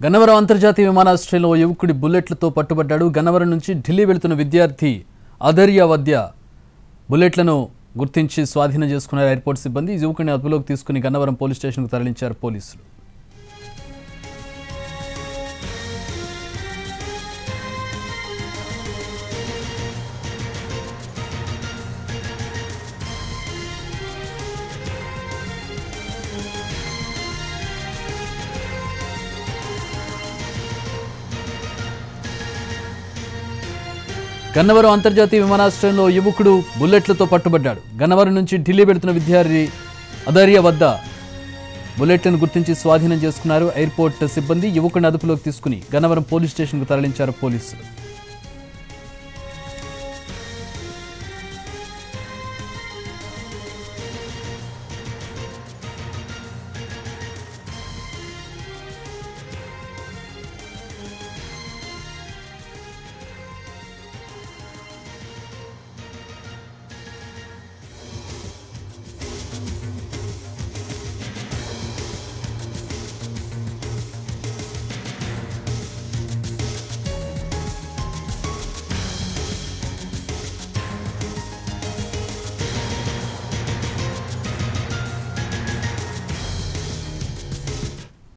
గన్నవరం అంతర్జాతీయ విమానాశ్రయంలో యువకుడి బుల్లెట్లతో పట్టుబడ్డాడు. గన్నవరం నుంచి ఢిల్లీ వెళ్తున్న విద్యార్థి అదర్య వద్ద బుల్లెట్లను గుర్తించి స్వాధీనం చేసుకున్నారు ఎయిర్పోర్ట్ సిబ్బంది. ఈ యువకుడిని అదుపులోకి తీసుకుని గన్నవరం పోలీస్ స్టేషన్కు తరలించారు పోలీసులు. గన్నవరం అంతర్జాతీయ విమానాశ్రయంలో యువకుడు బుల్లెట్లతో పట్టుబడ్డాడు. గన్నవరం నుంచి ఢిల్లీ వెళుతున్న విద్యార్థి అదర్య వద్ద బుల్లెట్లను గుర్తించి స్వాధీనం చేసుకున్నారు ఎయిర్పోర్ట్ సిబ్బంది. యువకుడిని అదుపులోకి తీసుకుని గన్నవరం పోలీస్ స్టేషన్కు తరలించారు పోలీసులు.